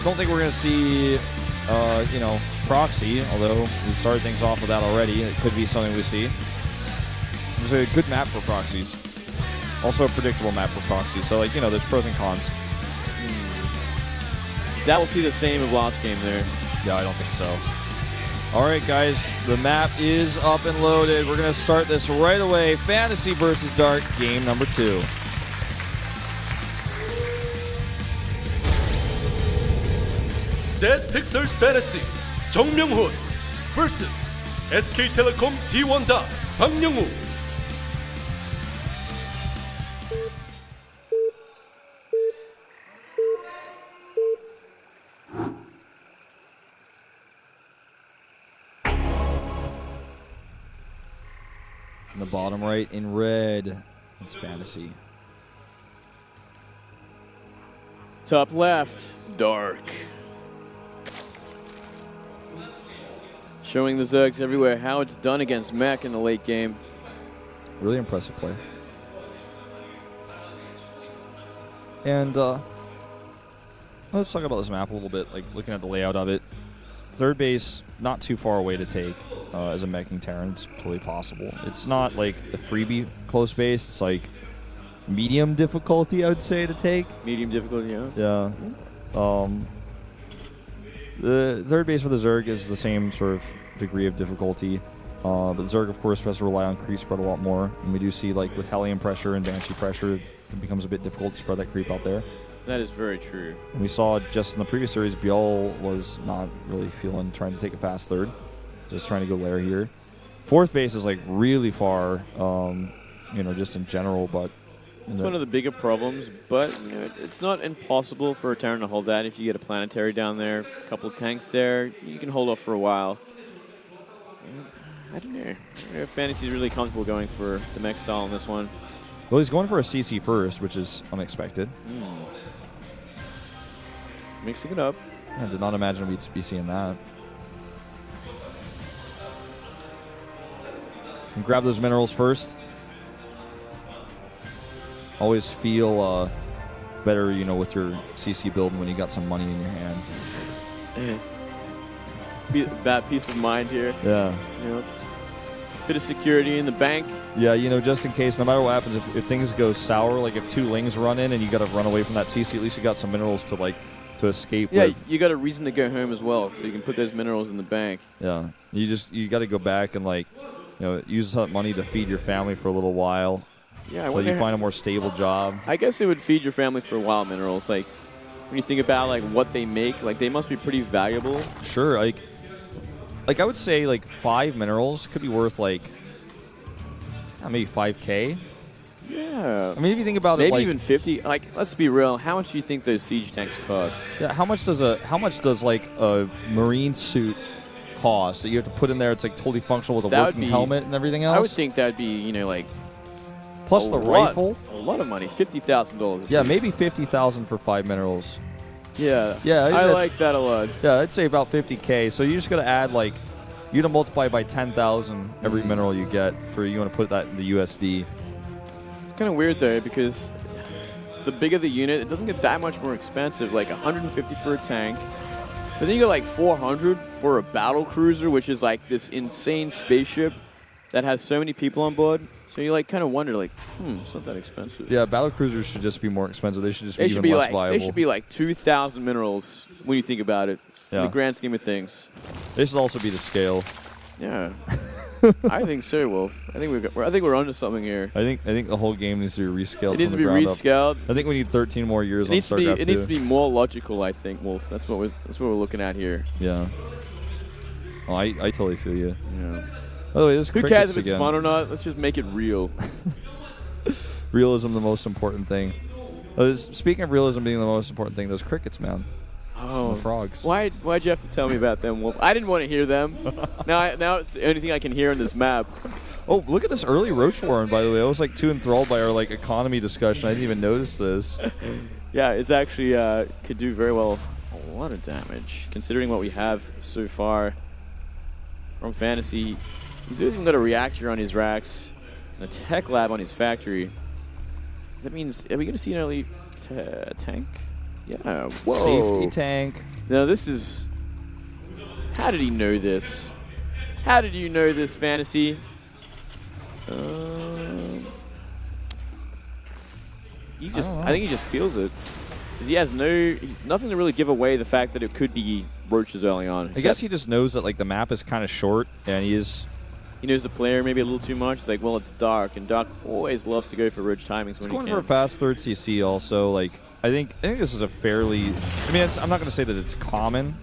don't think we're going to see, you know, Proxy, although we started things off with that already. It could be something we see. There's a good map for Proxies. Also a predictable map for Proxies. So, like, you know, there's pros and cons. That will see the same of last game there. Yeah, I don't think so. All right, guys, the map is up and loaded. We're going to start this right away. FanTaSy versus Dark, game number 2. Dead Pixels FanTaSy 정명훈 vs SK텔레콤 T1 다 박영우. In the bottom right in red, it's FanTaSy. Top left, Dark. Showing the Zergs everywhere how it's done against Mech in the late game. Really impressive play. And let's talk about this map a little bit, like looking at the layout of it. Third base, not too far away to take as a meching Terran. It's totally possible. It's not like a freebie close base. It's like medium difficulty, I would say, to take. Medium difficulty, yeah. Yeah. The third base for the Zerg is the same sort of degree of difficulty. But the Zerg, of course, has to rely on creep spread a lot more. And we do see, like, with Hellion pressure and Banshee pressure, it becomes a bit difficult to spread that creep out there. That is very true. And we saw just in the previous series, Biel was not really trying to take a fast third. Just trying to go lair here. Fourth base is, like, really far, you know, just in general, but... It's one of the bigger problems, but you know, it's not impossible for a Terran to hold that. If you get a planetary down there, a couple of tanks there, you can hold off for a while. I don't know. FanTaSy is really comfortable going for the mech style on this one. Well, he's going for a CC first, which is unexpected. Mixing it up. I did not imagine we'd be seeing that. And grab those minerals first. Always feel better, you know, with your CC build when you got some money in your hand. Bad peace of mind here. Yeah. You know, bit of security in the bank. Yeah, you know, just in case, no matter what happens, if things go sour, like if 2 Lings run in and you got to run away from that CC, at least you got some minerals to, like, to escape with. You got a reason to go home as well, so you can put those minerals in the bank. Yeah. You got to go back and, like, you know, use that money to feed your family for a little while. Yeah, so you find a more stable job. I guess it would feed your family for a while, minerals. Like, when you think about, like, what they make, like, they must be pretty valuable. Sure. Like I would say, like, 5 minerals could be worth, like, maybe 5K. Yeah. I mean, if you think about maybe it, like, even 50. Like, let's be real. How much do you think those siege tanks cost? Yeah. How much does like a marine suit cost that you have to put in there? It's like totally functional with a working helmet and everything else. I would think that'd be, you know, like, plus the rifle. A lot of money. $50,000. Yeah, maybe 50,000 for 5 minerals. Yeah. Yeah. I like that a lot. Yeah, I'd say about 50K. So you just got to add, like, you got to multiply by 10,000 every mineral you get for you want to put that in the USD. It's kind of weird though, because the bigger the unit, it doesn't get that much more expensive. Like 150 for a tank, but then you get like 400 for a battle cruiser, which is like this insane spaceship that has so many people on board. So you like kind of wonder, like, it's not that expensive. Yeah, battle cruisers should just be more expensive. They should just be even less viable. They should be like 2,000 minerals when you think about it. In the grand scheme of things. They should also be to scale. Yeah. I think so, Wolf. I think we're onto something here. I think the whole game needs to be rescaled. It needs to be rescaled. I think we need 13 more years on Starcraft 2. It needs to be more logical, I think, Wolf. That's what we're looking at here. Yeah. Oh, I totally feel you. Yeah. By the way, this Who cares if it's fun or not? Let's just make it real. Realism, the most important thing. Speaking of realism being the most important thing, those crickets, man. Oh, the frogs. Why'd you have to tell me about them, Wolf? I didn't want to hear them. now it's the only thing I can hear on this map. Oh, look at this early Roach Warren, by the way. I was like too enthralled by our like economy discussion. I didn't even notice this. Yeah, it's actually could do very well a lot of damage, considering what we have so far from FanTaSy. He's even got a reactor on his racks and a tech lab on his factory. That means, are we going to see an early tank? Yeah, whoa. Safety tank. Now this is... How did he know this? How did you know this, FanTaSy? I think he just feels it. He has nothing to really give away the fact that it could be roaches early on. I guess he just knows that like the map is kind of short, and he knows the player maybe a little too much. It's like, well, it's dark, and Dark always loves to go for roach timings when he can. He's going for a fast third CC also. Like I think this is a fairly. I mean, I'm not going to say that it's common,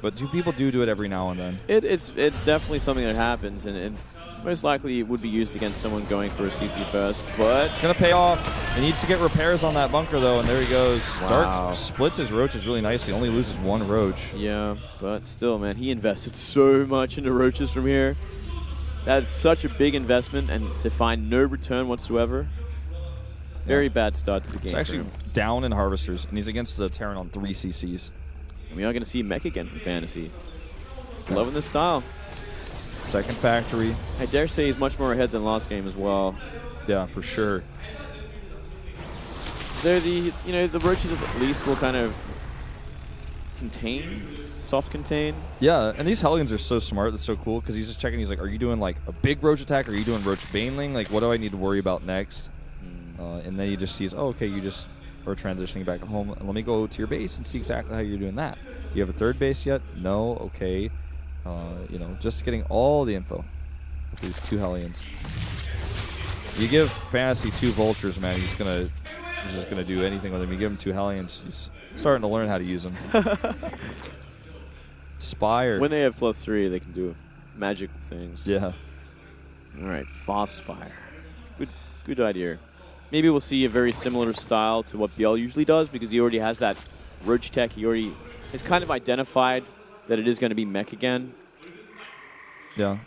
but people do it every now and then. It's definitely something that happens, and most likely it would be used against someone going for a CC first, but... It's going to pay off. He needs to get repairs on that bunker, though, and there he goes. Wow. Dark splits his roaches really nicely. Only loses one roach. Yeah, but still, man, he invested so much into roaches from here. That's such a big investment, and to find no return whatsoever. Very bad start to the game. He's actually down in Harvesters, and he's against the Terran on 3 CCs. And we are going to see Mech again from FanTaSy. Just loving this style. Second factory. I dare say he's much more ahead than last game as well. Yeah, for sure. They're the roaches at least will kind of soft contain. Yeah, and these Hellions are so smart. That's so cool because he's just checking. He's like, are you doing like a big roach attack? Or are you doing roach baneling? Like, what do I need to worry about next? And then he just sees, oh, okay, you just are transitioning back home. And let me go to your base and see exactly how you're doing that. Do you have a third base yet? No. Okay. Just getting all the info with these 2 Hellions. You give FanTaSy 2 vultures, man, he's just gonna do anything with them. You give him 2 Hellions, he's starting to learn how to use them. Spire. When they have +3, they can do magical things. Yeah. All right, Fast Spire. Good idea. Maybe we'll see a very similar style to what Biel usually does because he already has that roach tech. He already has kind of identified that it is going to be mech again. Yeah.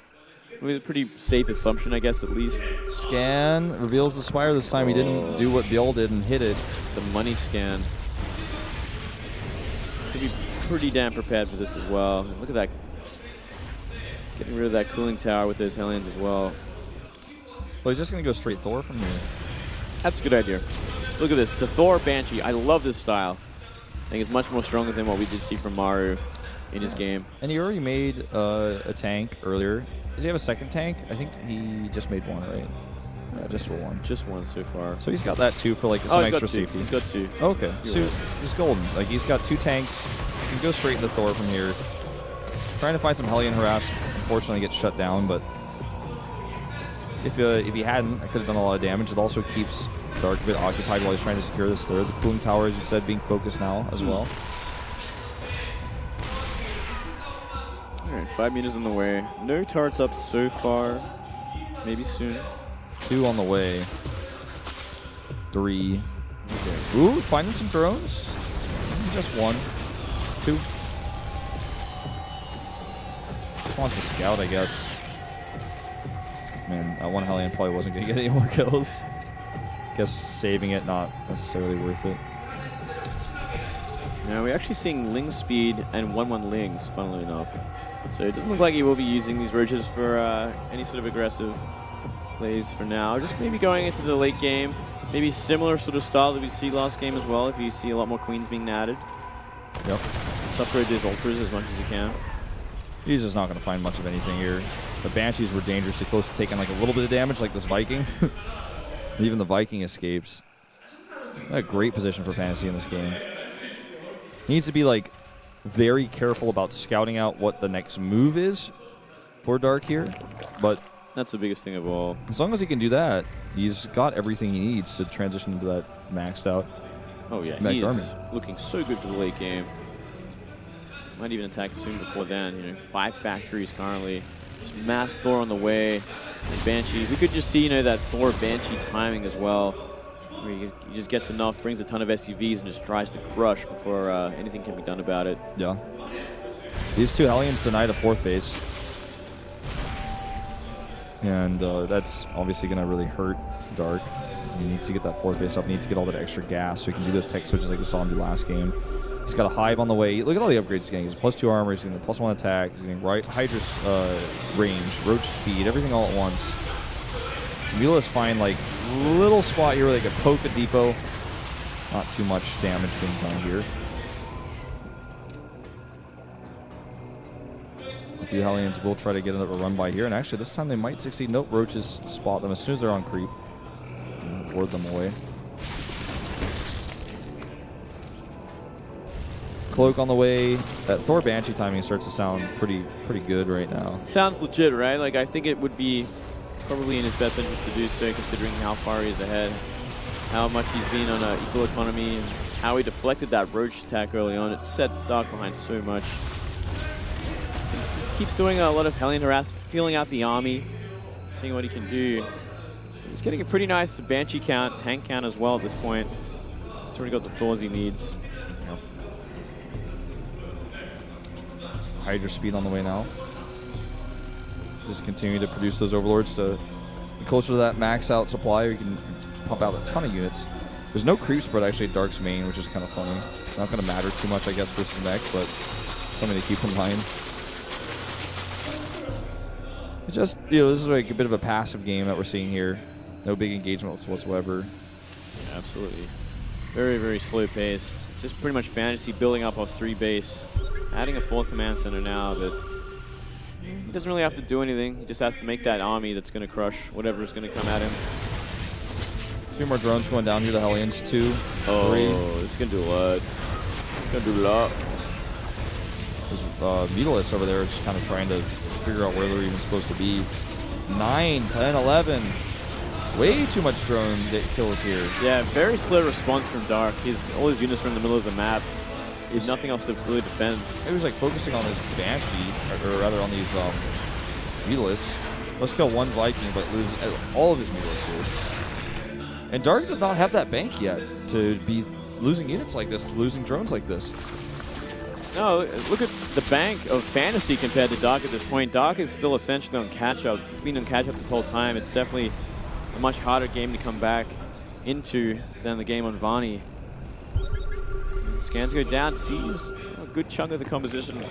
I mean, it's a pretty safe assumption, I guess, at least. Scan reveals the Spire this time. He didn't do what Biel did and hit it. The money scan. Should be pretty damn prepared for this as well. Look at that. Getting rid of that cooling tower with those Hellions as well. Well, he's just going to go straight Thor from here. That's a good idea. Look at this. The Thor Banshee. I love this style. I think it's much more stronger than what we did see from Maru in his game. And he already made a tank earlier. Does he have a second tank? I think he just made one, right? Yeah, just one. Just one so far. So he's got that too for like some extra safety. He's got 2. Okay. So he's golden. Like he's got 2 tanks. He can go straight into Thor from here. Trying to find some Hellion harass. Unfortunately gets shut down, but if he hadn't, I could have done a lot of damage. It also keeps Dark a bit occupied while he's trying to secure this third. The cooling tower, as you said, being focused now as well. Alright, 5 meters on the way. No turrets up so far. Maybe soon. 2 on the way. 3. Okay. Ooh, finding some drones. Just 1. 2. Just wants to scout, I guess. Man, that one Hellion probably wasn't going to get any more kills. Guess saving it, not necessarily worth it. Now, we're actually seeing Ling speed and 1/1 Lings, funnily enough. So it doesn't look like he will be using these roaches for any sort of aggressive plays for now. Just maybe going into the late game. Maybe similar sort of style that we see last game as well, if you see a lot more queens being added. Yep. Just upgrade those ultras as much as you can. He's just not going to find much of anything here. The Banshees were dangerously close to taking like a little bit of damage, like this Viking. Even the Viking escapes. A great position for FanTaSy in this game. He needs to be like very careful about scouting out what the next move is for Dark here, but that's the biggest thing of all. As long as he can do that, he's got everything he needs to transition into that maxed out. Oh yeah, he is looking so good for the late game. Might even attack soon before then. 5 factories currently. Just mass Thor on the way. And Banshee. We could just see, that Thor Banshee timing as well. Where he just gets enough, brings a ton of SCVs, and just tries to crush before anything can be done about it. Yeah. These 2 Hellions denied a 4th base. And that's obviously going to really hurt Dark. He needs to get that 4th base up. He needs to get all that extra gas so he can do those tech switches like we saw him do last game. He's got a Hive on the way. Look at all the upgrades he's getting. He's +2 armor. He's getting the +1 attack. He's getting Hydra's range, Roach speed, everything all at once. Mule is fine, like, little spot here where they can poke the depot. Not too much damage being done here. A few Hellions will try to get a run by here, and actually this time they might succeed. Nope, Roaches spot them as soon as they're on creep. And ward them away. Cloak on the way. That Thor Banshee timing starts to sound pretty good right now. Sounds legit, right? Like, I think it would be probably in his best interest to do so, considering how far he is ahead, how much he's been on an equal economy, and how he deflected that Roach attack early on. It set Stark behind so much. He just keeps doing a lot of Hellion harass, feeling out the army, seeing what he can do. He's getting a pretty nice Banshee count, tank count as well at this point. He's already got the Thors he needs. Hydra speed on the way now. Just continue to produce those Overlords to be closer to that max out supply. You can pump out a ton of units. There's no creep spread actually at Dark's main, which is kind of funny. It's not going to matter too much, I guess, versus mech, but something to keep in mind. It's just, you know, this is like a bit of a passive game that we're seeing here. No big engagement whatsoever. Yeah, absolutely. Very, very slow paced. It's just pretty much FanTaSy building up off 3 base. Adding a 4th command center now, but he doesn't really have to do anything. He just has to make that army that's going to crush whatever's going to come at him. A few more drones going down here, the Hellions. 2, 3. This is going to do a lot. It's going to do a lot. There's Mutalists over there just kind of trying to figure out where they're even supposed to be. 9, 10, 11. Way too much drone kills here. Yeah, very slow response from Dark. All his units are in the middle of the map. There's nothing else to really defend. He was like focusing on his Banshee, or rather on these Mutalists. Let's kill one Viking, but lose all of his Mutalists here. And Dark does not have that bank yet to be losing units like this, losing drones like this. No, look at the bank of FanTaSy compared to Dark at this point. Dark is still essentially on catch-up. He's been on catch-up this whole time. It's definitely a much harder game to come back into than the game on Vani. Scans go down, sees a good chunk of the composition,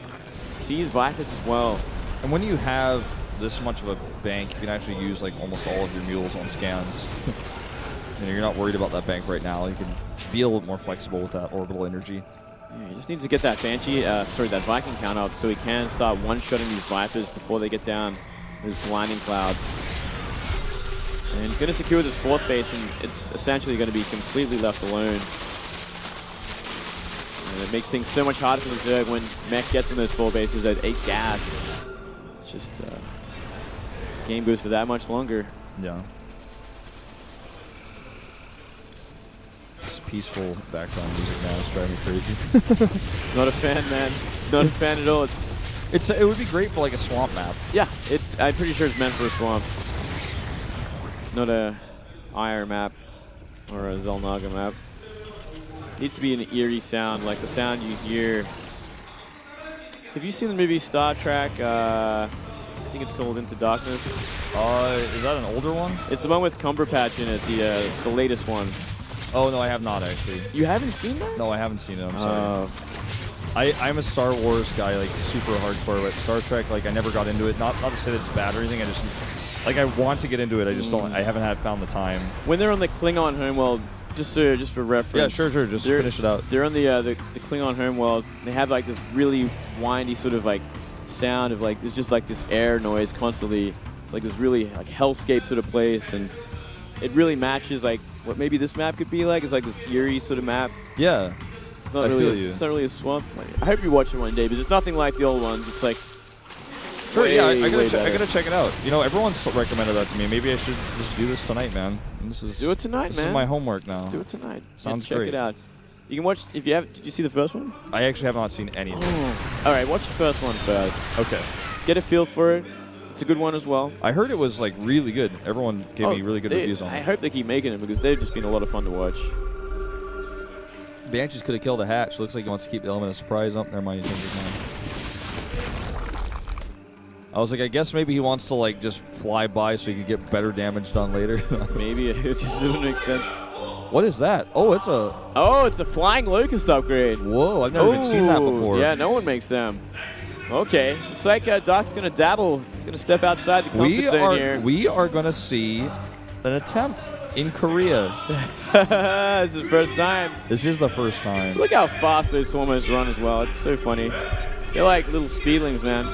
sees Vipers as well. And when you have this much of a bank, you can actually use like almost all of your mules on scans. You know, you're not worried about that bank right now. You can be a little more flexible with that orbital energy. Yeah, he just needs to get that Banshee, that Viking count up so he can start one-shotting these Vipers before they get down those blinding clouds. And he's going to secure this 4th base, and it's essentially going to be completely left alone. And it makes things so much harder for the Zerg when Mech gets in those 4 bases at 8 gas. It's just game goes for that much longer. Yeah. This peaceful background music now is driving me crazy. Not a fan, man. Not a fan at all. It would be great for like a swamp map. Yeah, I'm pretty sure it's meant for a swamp. Not a Ire map or a Zelnaga map. Needs to be an eerie sound, like the sound you hear. Have you seen the movie Star Trek? I think it's called Into Darkness. Is that an older one? It's the one with Cumberbatch in it, the latest one. Oh no, I have not actually. You haven't seen that? No, I haven't seen it. I'm sorry. I'm a Star Wars guy, like super hardcore, but Star Trek, like I never got into it. Not to say that it's bad or anything. I just like I want to get into it. I just don't. I haven't found the time. When they're on the Klingon homeworld. Just for reference. Yeah, sure. Just finish it out. They're on the Klingon homeworld. They have like this really windy sort of like sound of like, there's just like this air noise constantly. It's like this really like hellscape sort of place, and it really matches like what maybe this map could be like. It's like this eerie sort of map. Yeah. It's not it's not really a swamp. I hope you watch it one day, but it's nothing like the old ones. It's like sure, yeah, I gotta check it out. You know, everyone's recommended that to me. Maybe I should just do this tonight, man. Do it tonight, man. This is my homework now. Do it tonight. Sounds great. Check it out. You can watch, if you have, did you see the first one? I actually have not seen anything. Oh. All right, watch the first one first. Okay. Get a feel for it. It's a good one as well. I heard it was like really good. Everyone gave me really good reviews on it. I hope they keep making it because they've just been a lot of fun to watch. Banshees could have killed a hatch. Looks like he wants to keep the element of surprise up. Never mind, he changed his mind. I was like, I guess maybe he wants to like just fly by so he can get better damage done later. Maybe it just doesn't make sense. What is that? Oh, it's a flying locust upgrade. Whoa, I've never even seen that before. Yeah, no one makes them. Okay, it's like Doc's gonna dabble. He's gonna step outside the comfort zone here. We are gonna see an attempt. in Korea. This is the first time. This is the first time. Look how fast those Swarmos run as well. It's so funny. They're like little speedlings, man.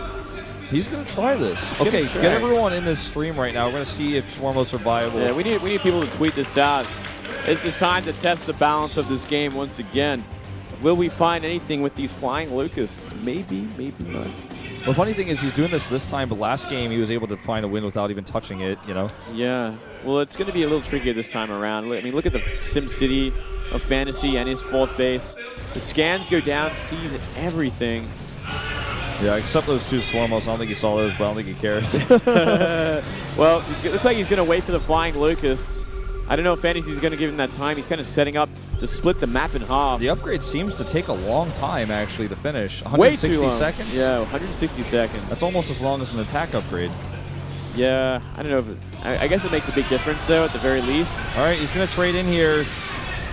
He's going to try this. He's Okay, gonna try. get everyone in this stream right now. We're going to see if Swarmos are viable. Yeah, we need people to tweet this out. It's time to test the balance of this game once again. Will we find anything with these flying locusts? Maybe, maybe not. The funny thing is he's doing this time, but last game he was able to find a win without even touching it, you know? Yeah. Well, it's going to be a little trickier this time around. I mean, look at the SimCity of FanTaSy and his 4th base. The scans go down, sees everything. Yeah, except those 2 Swarmos. I don't think he saw those, but I don't think he cares. Well, it looks like he's going to wait for the flying locusts. I don't know if FanTaSy's going to give him that time. He's kind of setting up to split the map in half. The upgrade seems to take a long time, actually, to finish. Way too 160 long. seconds? Yeah, 160 seconds. That's almost as long as an attack upgrade. Yeah, I don't know. If I guess it makes a big difference, though, at the very least. All right, he's going to trade in here.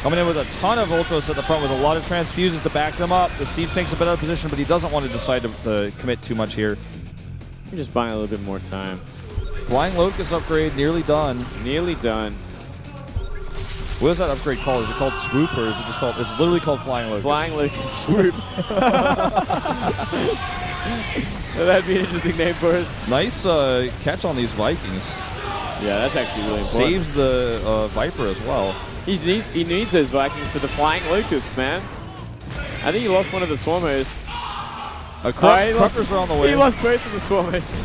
Coming in with a ton of Ultras at the front with a lot of transfuses to back them up. The Siege Tank's a bit out of position, but he doesn't want to decide to commit too much here. I'm just buying a little bit more time. Flying Locust upgrade nearly done. Nearly done. What is that upgrade called? Is it called Swoop or is it just called? It's literally called Flying Locust. Flying Locust Swoop. That'd be an interesting name for it. Nice catch on these Vikings. Yeah, that's actually really important. Saves the Viper as well. He needs those Vikings for the Flying Locusts, man. I think he lost one of the Swarmos. Cruckers are on the way. He lost both of the Swarmos.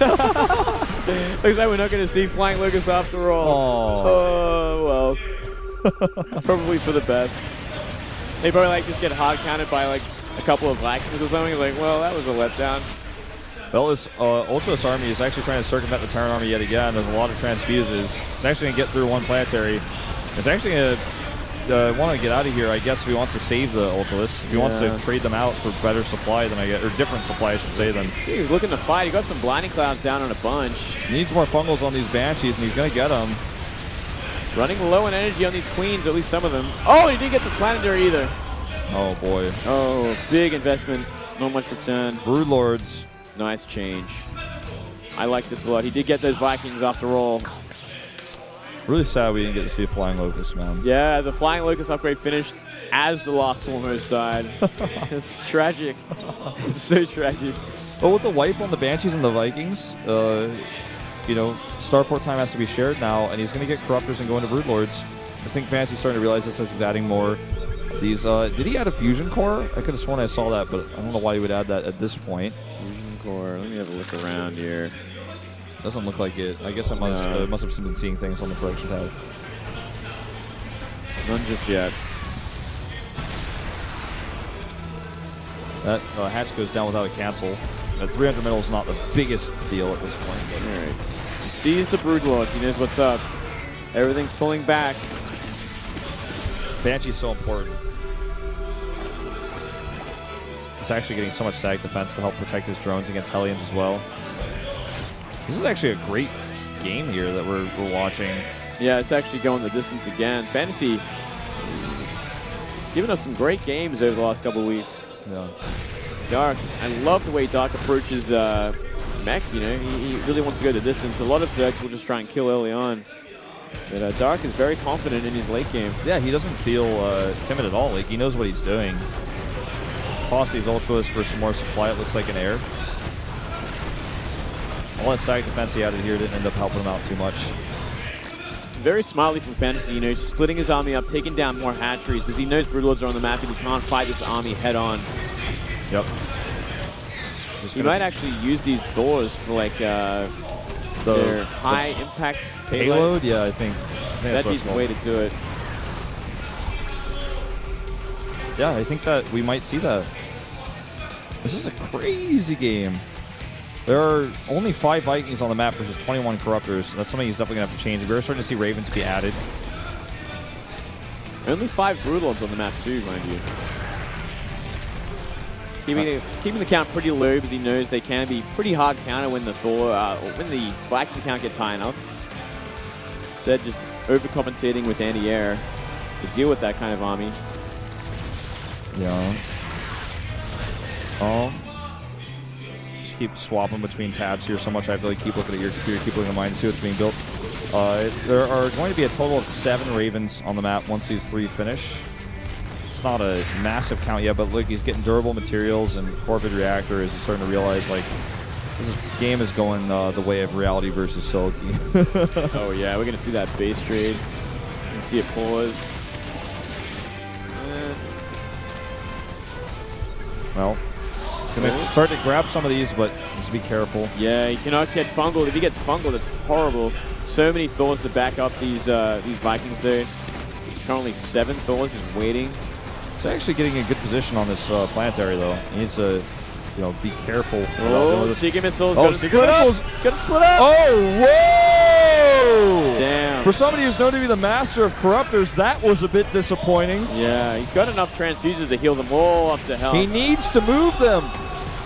Looks like we're not going to see Flying Locusts after all. Oh, well. Probably for the best. They probably like just get hard counted by like a couple of Vikings or something. Like, well, that was a letdown. Well, this Ultras army is actually trying to circumvent the Terran army yet again. There's a lot of transfuses. It's actually going to get through one planetary. It's actually going to want to get out of here, I guess, if he wants to save the Ultras. If he wants to trade them out for better supply than I get, or different supply, I should say, then. He's looking to fight. He got some blinding clouds down on a bunch. He needs more fungals on these Banshees, and he's going to get them. Running low on energy on these Queens, at least some of them. Oh, he didn't get the planetary either. Oh, boy. Oh, big investment. Not much return. Broodlords. Nice change. I like this a lot. He did get those Vikings after all. Really sad we didn't get to see a Flying Locust, man. Yeah, the Flying Locust upgrade finished as the last almost died. It's tragic. It's so tragic. But with the wipe on the Banshees and the Vikings, you know, starport time has to be shared now, and he's going to get Corruptors and go into Broodlords. I think Fantasy's starting to realize this as he's adding more of these. Did he add a Fusion Core? I could have sworn I saw that, but I don't know why he would add that at this point. Fusion Core. Let me have a look around here. Doesn't look like it. I guess I must have been seeing things on the production tab. None just yet. That hatch goes down without a cancel. That 300 metal is not the biggest deal at this point. But. All right. He sees the Broodlords. He knows what's up. Everything's pulling back. Banshee's so important. He's actually getting so much stag defense to help protect his drones against Hellions as well. This is actually a great game here that we're watching. Yeah, it's actually going the distance again. FanTaSy giving us some great games over the last couple of weeks. Yeah. Dark, I love the way Dark approaches mech. You know, he really wants to go the distance. A lot of Zergs will just try and kill early on. But Dark is very confident in his late game. Yeah, he doesn't feel timid at all. Like, he knows what he's doing. Toss these Ultras for some more supply, it looks like an air. All that stag defense he added here didn't end up helping him out too much. Very smartly from FanTaSy, you know, splitting his army up, taking down more hatcheries, because he knows Broodlords are on the map and he can't fight this army head on. Yep. He might actually use these Thors for like their high impact payload. Yeah, I think that'd be the way to do it. Yeah, I think that we might see that. This is a crazy game. There are only 5 Vikings on the map versus 21 Corruptors. That's something he's definitely going to have to change. We're starting to see Ravens be added. Only 5 Broodlords on the map too, mind you. Keeping the count pretty low because he knows they can be pretty hard counter when the when the Viking count gets high enough. Instead, just overcompensating with anti-air to deal with that kind of army. Yeah. Oh. just keep swapping between tabs here so much. I have to like keep looking at your computer, keep looking at mine to see what's being built. There are going to be a total of 7 Ravens on the map once these 3 finish. It's not a massive count yet, but look, he's getting durable materials and Corvid Reactor is starting to realize like this game is going the way of reality versus Silky. Oh yeah, we're gonna see that base trade and see it pause. Well, he's going to start to grab some of these, but just be careful. Yeah, he cannot get fungled. If he gets fungled, it's horrible. So many Thors to back up these Vikings there. Currently 7 Thors is waiting. He's actually getting a good position on this planetary, though. He needs to, be careful. Oh, Secret Missiles. Oh, Secret Missiles. Gotta split up. Oh, whoa! Damn. For somebody who's known to be the master of corruptors, that was a bit disappointing. Yeah, he's got enough transfuses to heal them all up to health. He needs to move them.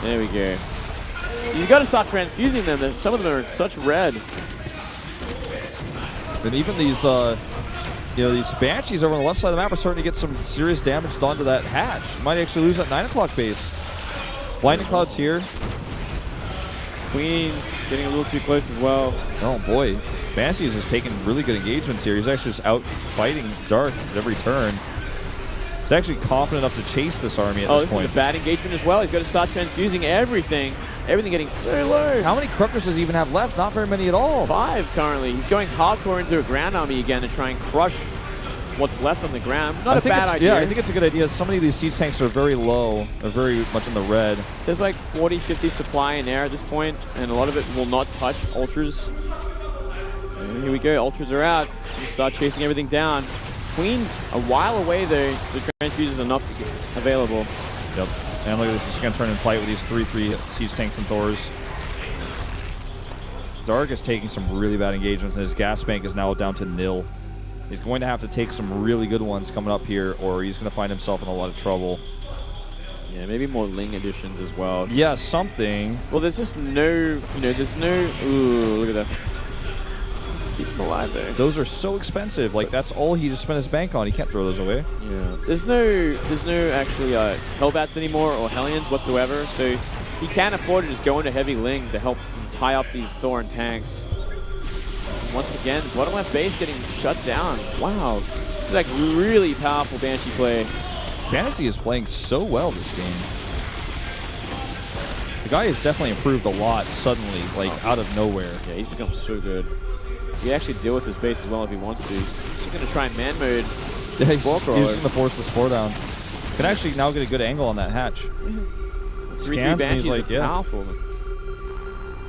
There we go. You got to stop transfusing them. Some of them are in such red. And even these, these Banshees over on the left side of the map are starting to get some serious damage done to that hatch. Might actually lose that 9 o'clock base. Blinding Cloud's here. Queen's getting a little too close as well. Oh boy, Fantasy is just taking really good engagements here. He's actually just out fighting Dark at every turn. He's actually confident enough to chase this army at this point. Is a bad engagement as well. He's got to start transfusing everything. Everything getting so low. How many Corruptors does he even have left? Not very many at all. 5 currently. He's going hardcore into a ground army again to try and crush what's left on the ground. Not a bad idea. Yeah, I think it's a good idea. So many of these siege tanks are very low. They're very much in the red. There's like 40, 50 supply in air at this point, and a lot of it will not touch Ultras. And here we go. Ultras are out. We start chasing everything down. Queen's a while away though, so transfuses are not available. Yep. And look at this. He's going to turn and fight with these 3/3 siege tanks and Thors. Dark is taking some really bad engagements, and his gas bank is now down to 0. He's going to have to take some really good ones coming up here, or he's going to find himself in a lot of trouble. Yeah, maybe more Ling additions as well. Yeah, something. Well, there's just no, there's no. Ooh, look at that. Keep him alive there. Those are so expensive. Like, that's all he just spent his bank on. He can't throw those away. Yeah. There's no actually Hellbats anymore or Hellions whatsoever, so he can't afford to just go into heavy Ling to help tie up these Thor and tanks. Once again, bottom left base getting shut down. Wow. This is like really powerful Banshee play. Fantasy is playing so well this game. The guy has definitely improved a lot suddenly, like out of nowhere. Yeah, he's become so good. He can actually deal with his base as well if he wants to. He's going to try and man mode. Yeah, he's going to force the spore down. Can actually now get a good angle on that hatch. Scans and he's like, yeah. Powerful.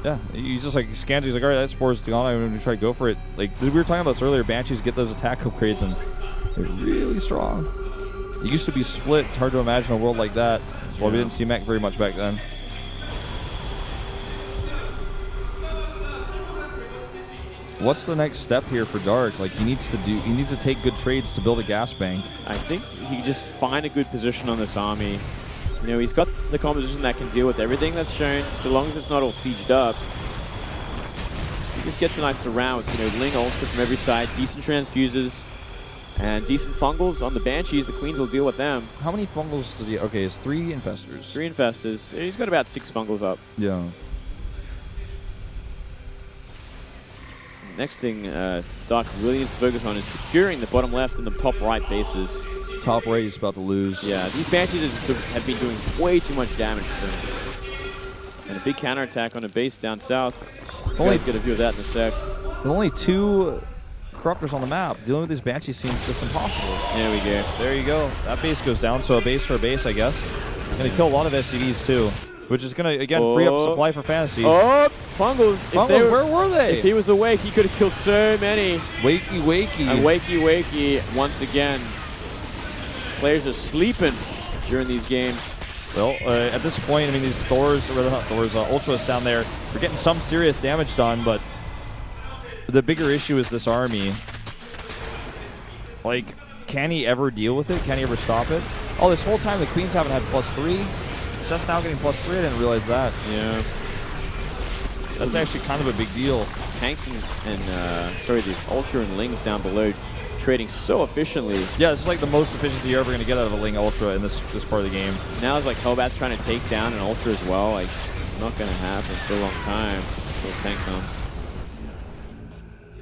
Yeah, he's just like, scans, he's like, all right, that spore's gone, I'm going to try to go for it. Like, we were talking about this earlier, Banshees get those attack upgrades, and they're really strong. It used to be split. It's hard to imagine a world like that. That's why we didn't see mech very much back then. What's the next step here for Dark? Like, he needs to take good trades to build a gas bank. I think he can just find a good position on this army. He's got the composition that can deal with everything that's shown, so long as it's not all sieged up. He just gets a nice surround with, Ling Ultra from every side, decent transfuses, and decent fungals on the Banshees. The Queens will deal with them. How many fungals does he... Okay, it's 3 infestors. 3 infestors. He's got about 6 fungals up. Yeah. Next thing Dark really needs to focus on is securing the bottom left and the top right bases. Top right is about to lose. Yeah, these Banshees have been doing way too much damage to them. And a big counterattack on a base down south. Only get a view of that in a sec. There's only 2 Corruptors on the map. Dealing with these Banshees seems just impossible. There we go. There you go. That base goes down, so a base for a base, I guess. Going to kill a lot of SCVs, too. Which is going to, again, free up supply for Fantasy. Oh, Fungals. Fungals, where were they? If he was awake, he could have killed so many. Wakey, wakey. And wakey, wakey, once again. Players are sleeping during these games. Well, at this point, I mean, these Thors, or not Thors, Ultras down there, they're getting some serious damage done, but the bigger issue is this army. Like, can he ever deal with it? Can he ever stop it? Oh, this whole time the Queens haven't had +3. Just now getting +3, I didn't realize that. Yeah. That's actually kind of a big deal. Tanks and these Ultra and Lings down below trading so efficiently. Yeah, this is like the most efficiency you're ever going to get out of a Ling Ultra in this part of the game. Now it's like Hellbat's trying to take down an Ultra as well. Like, not going to happen for a long time until tank comes.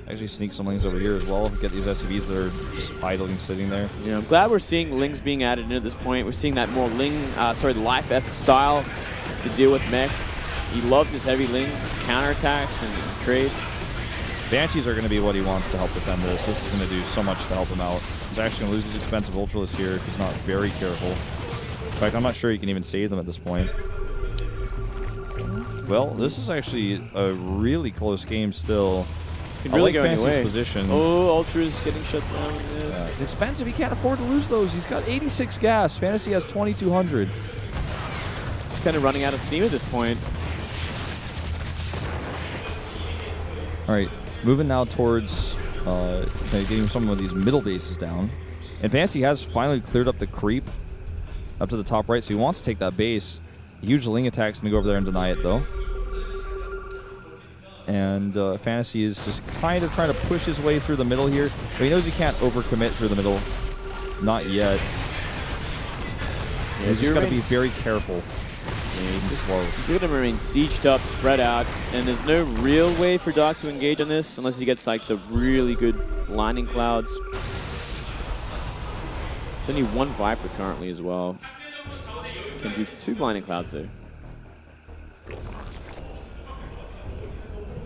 Actually sneak some Lings over here as well. Get these SCVs that are just idling, sitting there. Yeah, I'm glad we're seeing Lings being added in at this point. We're seeing that more Life-esque style to deal with mech. He loves his heavy Ling counterattacks and trades. Banshees are going to be what he wants to help defend this. This is going to do so much to help him out. He's actually going to lose his expensive Ultralist here if he's not very careful. In fact, I'm not sure he can even save them at this point. Well, this is actually a really close game still. Could really go Fantasy's anyway. position. Oh, Ultra's getting shut down. Yeah, it's expensive. He can't afford to lose those. He's got 86 gas. Fantasy has 2,200. He's kind of running out of steam at this point. All right, moving now towards getting some of these middle bases down. And Fantasy has finally cleared up the creep up to the top right, so he wants to take that base. Huge Ling attack's going to go over there and deny it, though. And Fantasy is just kind of trying to push his way through the middle here. But he knows he can't overcommit through the middle. Not yet. Yeah, he's just got to be very careful. Yeah, he's slow. He's going to remain sieged up, spread out, and there's no real way for Dark to engage on this unless he gets like the really good lightning clouds. There's only one Viper currently as well. Can do 2 blinding clouds though.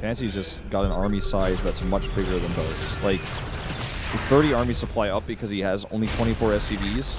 Fantasy's just got an army size that's much bigger than Dark's. Like, his 30 army supply up because he has only 24 SCVs.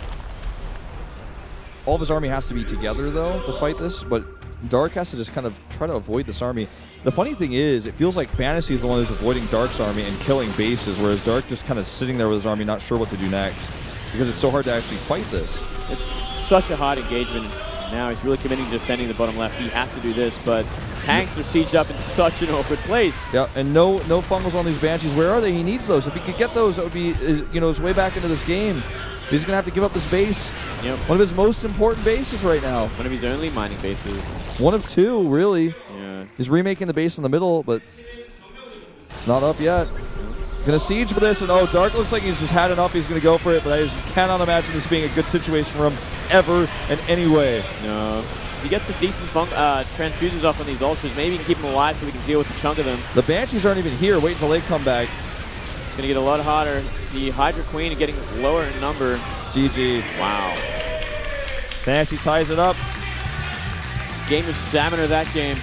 All of his army has to be together, though, to fight this, but Dark has to just kind of try to avoid this army. The funny thing is, it feels like Fantasy is the one who's avoiding Dark's army and killing bases, whereas Dark just kind of sitting there with his army, not sure what to do next, because it's so hard to actually fight this. It's such a hard engagement. Now he's really committing to defending the bottom left. He has to do this, but tanks are sieged up in such an awkward place. Yeah, and no fungals on these Banshees. Where are they? He needs those. If he could get those, that would be his way back into this game. He's going to have to give up this base. Yep. One of his most important bases right now. One of his only mining bases. One of 2, really. Yeah. He's remaking the base in the middle, but it's not up yet. Gonna siege for this, and oh, Dark looks like he's just had enough. He's gonna go for it, but I just cannot imagine this being a good situation for him ever in any way. No. If he gets some decent transfusions off on these Ultras, maybe he can keep them alive so we can deal with the chunk of them. The Banshees aren't even here. Wait until they come back. It's gonna get a lot harder. The Hydra Queen is getting lower in number. GG. Wow. Fantasy ties it up. Game of stamina that game.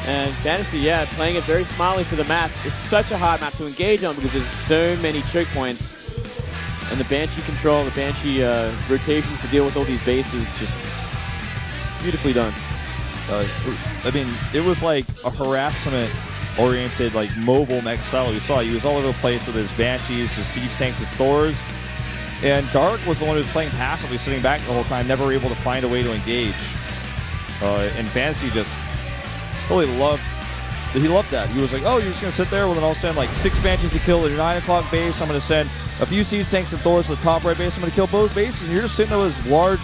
And Fantasy, yeah, playing it very smartly for the map. It's such a hard map to engage on because there's so many choke points. And the Banshee control, the Banshee rotations to deal with all these bases, just beautifully done. I mean, it was like a harassment-oriented, like mobile mech style. You saw he was all over the place with his Banshees, his siege tanks, his Thors. And Dark was the one who was playing passively, sitting back the whole time, never able to find a way to engage. And Fantasy just really loved that. He was like, oh, you're just going to sit there? Well, then I'll send like 6 Banshees to kill at your 9 o'clock base. I'm going to send a few siege tanks and Thors to the top right base. I'm going to kill both bases. And you're just sitting there with this large